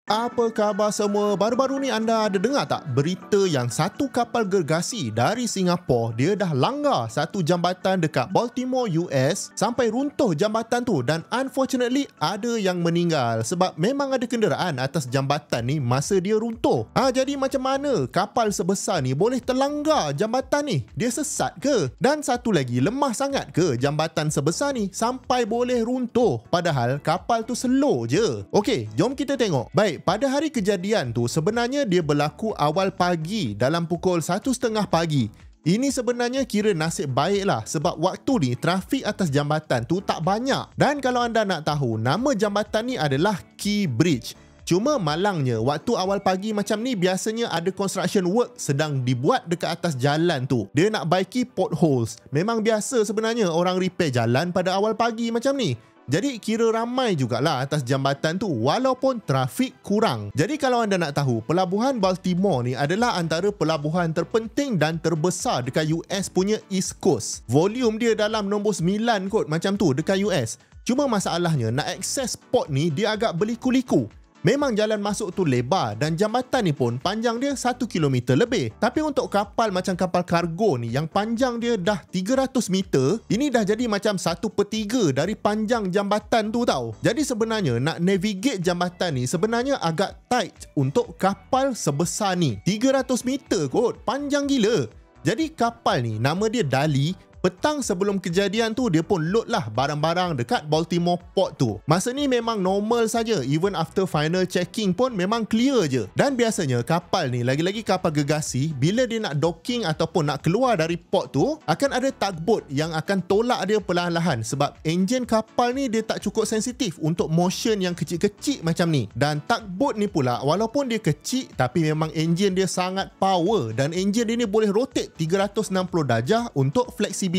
Apa khabar semua? Baru-baru ni anda ada dengar tak berita yang satu kapal gergasi dari Singapura dia dah langgar satu jambatan dekat Baltimore, US sampai runtuh jambatan tu dan unfortunately ada yang meninggal sebab memang ada kenderaan atas jambatan ni masa dia runtuh. Jadi macam mana kapal sebesar ni boleh terlanggar jambatan ni? Dia sesat ke? Dan satu lagi, lemah sangat ke jambatan sebesar ni sampai boleh runtuh padahal kapal tu slow je? Okey, jom kita tengok. Baik, pada hari kejadian tu sebenarnya dia berlaku awal pagi dalam pukul 1.30 pagi. Ini sebenarnya kira nasib baik lah sebab waktu ni trafik atas jambatan tu tak banyak. Dan kalau anda nak tahu, nama jambatan ni adalah Key Bridge. Cuma malangnya waktu awal pagi macam ni biasanya ada construction work sedang dibuat dekat atas jalan tu. Dia nak baiki potholes. Memang biasa sebenarnya orang repair jalan pada awal pagi macam ni. Jadi kira ramai jugalah atas jambatan tu walaupun trafik kurang. Jadi kalau anda nak tahu, pelabuhan Baltimore ni adalah antara pelabuhan terpenting dan terbesar dekat US punya East Coast. Volume dia dalam nombor 9 kot macam tu dekat US. Cuma masalahnya nak akses port ni dia agak berliku-liku. Memang jalan masuk tu lebar dan jambatan ni pun panjang dia 1 km lebih. Tapi untuk kapal macam kapal kargo ni yang panjang dia dah 300 meter, ini dah jadi macam 1/3 dari panjang jambatan tu tau. Jadi sebenarnya nak navigate jambatan ni sebenarnya agak tight untuk kapal sebesar ni. 300 meter kot, panjang gila. Jadi kapal ni nama dia Dali. Petang sebelum kejadian tu dia pun load lah barang-barang dekat Baltimore Port tu. Masa ni memang normal saja, even after final checking pun memang clear je. Dan biasanya kapal ni, lagi-lagi kapal gergasi, bila dia nak docking ataupun nak keluar dari port tu, akan ada tugboat yang akan tolak dia perlahan-lahan sebab enjin kapal ni dia tak cukup sensitif untuk motion yang kecil-kecil macam ni. Dan tugboat ni pula walaupun dia kecil tapi memang enjin dia sangat power dan enjin dia ni boleh rotate 360 darjah untuk flexibility.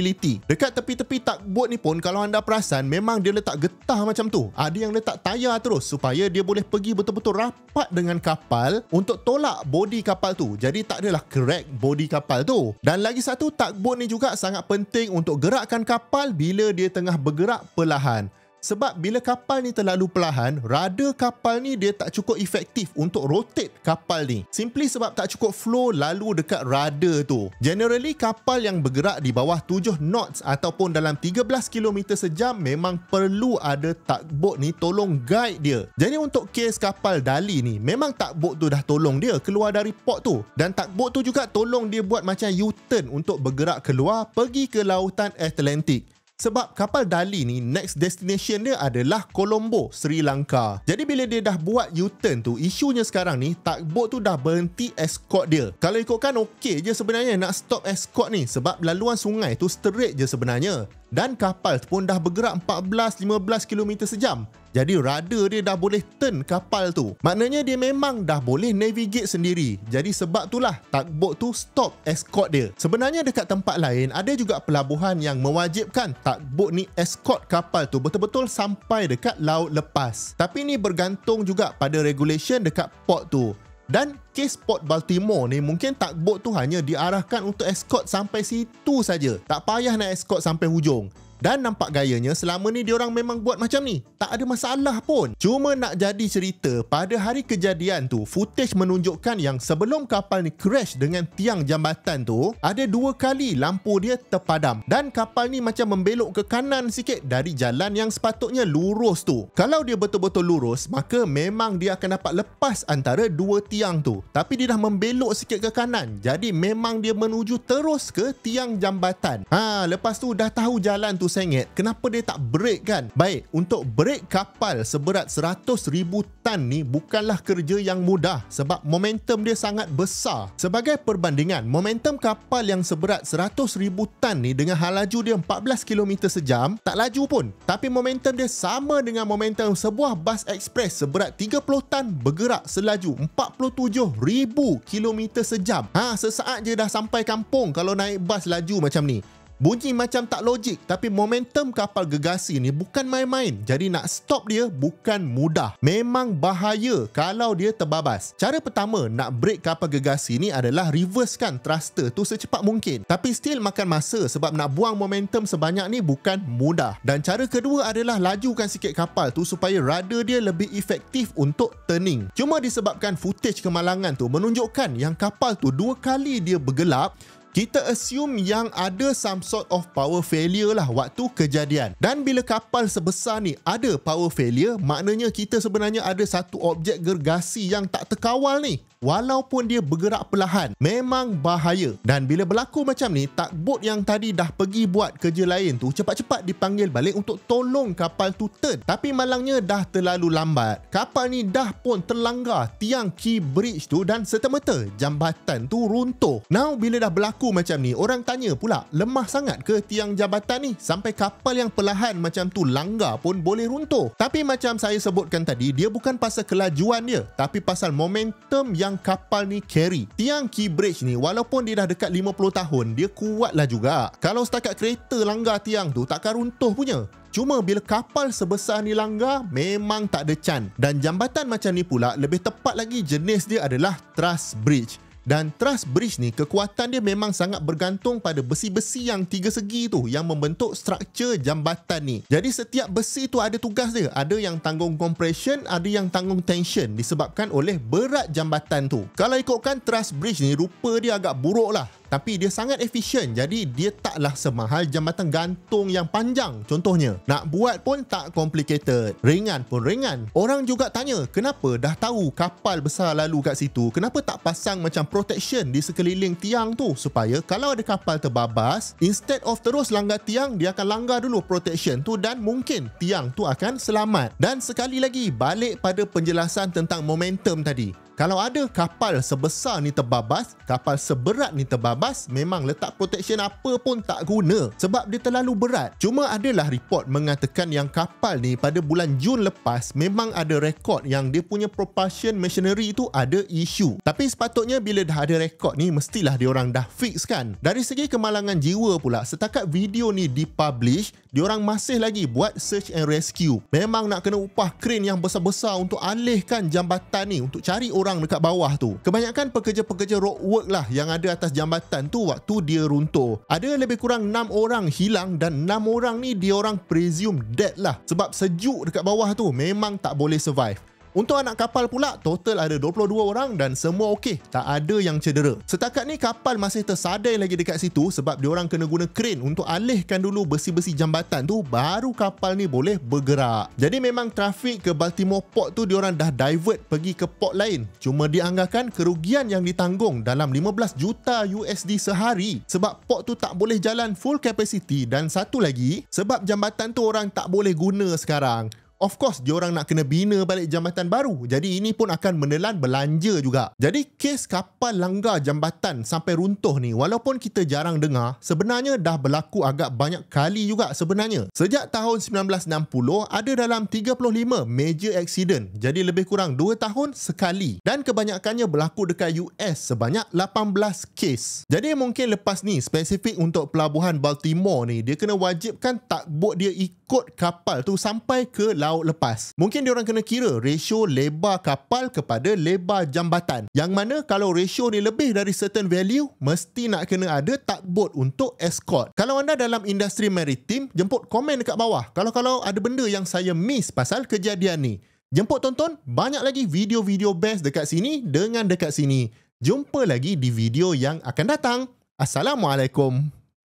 Dekat tepi-tepi tugboat ni pun kalau anda perasan memang dia letak getah macam tu. Ada yang letak tayar terus supaya dia boleh pergi betul-betul rapat dengan kapal untuk tolak bodi kapal tu. Jadi tak adalah crack bodi kapal tu. Dan lagi satu, tugboat ni juga sangat penting untuk gerakkan kapal bila dia tengah bergerak perlahan. Sebab bila kapal ni terlalu perlahan, rada kapal ni dia tak cukup efektif untuk rotate kapal ni. Simply sebab tak cukup flow lalu dekat rada tu. Generally kapal yang bergerak di bawah 7 knots ataupun dalam 13 km sejam memang perlu ada tugboat ni tolong guide dia. Jadi untuk kes kapal Dali ni, memang tugboat tu dah tolong dia keluar dari port tu. Dan tugboat tu juga tolong dia buat macam U-turn untuk bergerak keluar pergi ke lautan Atlantik. Sebab kapal Dali ni next destination dia adalah Colombo, Sri Lanka. Jadi bila dia dah buat U-turn tu, isunya sekarang ni tugboat tu dah berhenti escort dia. Kalau ikutkan okey je sebenarnya nak stop escort ni sebab laluan sungai tu straight je sebenarnya. Dan kapal pun dah bergerak 14-15 km sejam. Jadi rada dia dah boleh turn kapal tu. Maknanya dia memang dah boleh navigate sendiri. Jadi sebab itulah tugboat tu stop escort dia. Sebenarnya dekat tempat lain ada juga pelabuhan yang mewajibkan tugboat ni escort kapal tu betul-betul sampai dekat laut lepas. Tapi ni bergantung juga pada regulation dekat port tu. Dan kes Port Baltimore ni mungkin tugboat tu hanya diarahkan untuk escort sampai situ saja. Tak payah nak escort sampai hujung. Dan nampak gayanya selama ni diorang memang buat macam ni. Tak ada masalah pun. Cuma nak jadi cerita, pada hari kejadian tu, footage menunjukkan yang sebelum kapal ni crash dengan tiang jambatan tu, ada 2 kali lampu dia terpadam. Dan kapal ni macam membelok ke kanan sikit dari jalan yang sepatutnya lurus tu. Kalau dia betul-betul lurus, maka memang dia akan dapat lepas antara 2 tiang tu. Tapi dia dah membelok sikit ke kanan. Jadi memang dia menuju terus ke tiang jambatan. Lepas tu dah tahu jalan tu sengit, kenapa dia tak brake kan? Baik, untuk brake kapal seberat 100,000 tan ni bukanlah kerja yang mudah sebab momentum dia sangat besar. Sebagai perbandingan, momentum kapal yang seberat 100,000 tan ni dengan hal laju dia 14 km sejam, tak laju pun. Tapi momentum dia sama dengan momentum sebuah bas ekspres seberat 30 tan bergerak selaju 47,000 km sejam. Sesaat je dah sampai kampung kalau naik bas laju macam ni. Bunyi macam tak logik, tapi momentum kapal gergasi ni bukan main-main. Jadi nak stop dia bukan mudah. Memang bahaya kalau dia terbabas. Cara pertama nak break kapal gergasi ni adalah reversekan thruster tu secepat mungkin. Tapi still makan masa sebab nak buang momentum sebanyak ni bukan mudah. Dan cara kedua adalah lajukan sikit kapal tu supaya rudder dia lebih efektif untuk turning. Cuma disebabkan footage kemalangan tu menunjukkan yang kapal tu 2 kali dia bergelap, kita assume yang ada some sort of power failure lah waktu kejadian. Dan bila kapal sebesar ni ada power failure, maknanya kita sebenarnya ada satu objek gergasi yang tak terkawal ni. Walaupun dia bergerak perlahan, memang bahaya. Dan bila berlaku macam ni, tugboat yang tadi dah pergi buat kerja lain tu cepat-cepat dipanggil balik untuk tolong kapal tu turn. Tapi malangnya dah terlalu lambat. Kapal ni dah pun terlanggar tiang key bridge tu dan serta-merta jambatan tu runtuh. Now bila dah berlaku macam ni, orang tanya pula, lemah sangat ke tiang jambatan ni sampai kapal yang perlahan macam tu langgar pun boleh runtuh? Tapi macam saya sebutkan tadi, dia bukan pasal kelajuan dia, tapi pasal momentum yang kapal ni carry. Tiang key bridge ni walaupun dia dah dekat 50 tahun, dia kuatlah juga. Kalau setakat kereta langgar tiang tu takkan runtuh punya. Cuma bila kapal sebesar ni langgar, memang tak ada chance. Dan jambatan macam ni pula, lebih tepat lagi jenis dia adalah truss bridge. Dan truss bridge ni kekuatan dia memang sangat bergantung pada besi-besi yang 3 segi tu yang membentuk struktur jambatan ni. Jadi setiap besi tu ada tugas dia. Ada yang tanggung compression, ada yang tanggung tension disebabkan oleh berat jambatan tu. Kalau ikutkan truss bridge ni, rupa dia agak buruk lah. Tapi dia sangat efisien, jadi dia taklah semahal jambatan gantung yang panjang contohnya. Nak buat pun tak complicated. Ringan pun ringan. Orang juga tanya, kenapa dah tahu kapal besar lalu kat situ, kenapa tak pasang macam protection di sekeliling tiang tu supaya kalau ada kapal terbabas, instead of terus langgar tiang, dia akan langgar dulu protection tu dan mungkin tiang tu akan selamat. Dan sekali lagi, balik pada penjelasan tentang momentum tadi. Kalau ada kapal sebesar ni terbabas, kapal seberat ni terbabas, memang letak protection apa pun tak guna sebab dia terlalu berat. Cuma adalah report mengatakan yang kapal ni pada bulan Jun lepas memang ada rekod yang dia punya propulsion machinery tu ada isu. Tapi sepatutnya bila dah ada rekod ni, mestilah diorang dah fix kan. Dari segi kemalangan jiwa pula, setakat video ni dipublish, diorang masih lagi buat search and rescue. Memang nak kena upah crane yang besar-besar untuk alihkan jambatan ni, untuk cari orang dekat bawah tu. Kebanyakan pekerja-pekerja roadwork lah yang ada atas jambatan tu waktu dia runtuh. Ada lebih kurang 6 orang hilang dan 6 orang ni diorang presume dead lah. Sebab sejuk dekat bawah tu memang tak boleh survive. Untuk anak kapal pula, total ada 22 orang dan semua okey, tak ada yang cedera. Setakat ni kapal masih tersadai lagi dekat situ sebab diorang kena guna crane untuk alihkan dulu besi-besi jambatan tu, baru kapal ni boleh bergerak. Jadi memang trafik ke Baltimore Port tu diorang dah divert pergi ke port lain. Cuma dianggarkan kerugian yang ditanggung dalam 15 juta USD sehari sebab port tu tak boleh jalan full capacity, dan satu lagi sebab jambatan tu orang tak boleh guna sekarang. Of course, diorang nak kena bina balik jambatan baru. Jadi ini pun akan menelan belanja juga. Jadi kes kapal langgar jambatan sampai runtuh ni, walaupun kita jarang dengar, sebenarnya dah berlaku agak banyak kali juga sebenarnya. Sejak tahun 1960, ada dalam 35 major accident. Jadi lebih kurang 2 tahun sekali. Dan kebanyakannya berlaku dekat US sebanyak 18 kes. Jadi mungkin lepas ni, spesifik untuk pelabuhan Baltimore ni, dia kena wajibkan tugboat dia ikut kapal tu sampai ke laut lepas. Mungkin diorang kena kira ratio lebar kapal kepada lebar jambatan. Yang mana kalau ratio ni lebih dari certain value, mesti nak kena ada tugboat untuk escort. Kalau anda dalam industri maritim, jemput komen dekat bawah. Kalau ada benda yang saya miss pasal kejadian ni. Jemput tonton, banyak lagi video-video best dekat sini dengan dekat sini. Jumpa lagi di video yang akan datang. Assalamualaikum.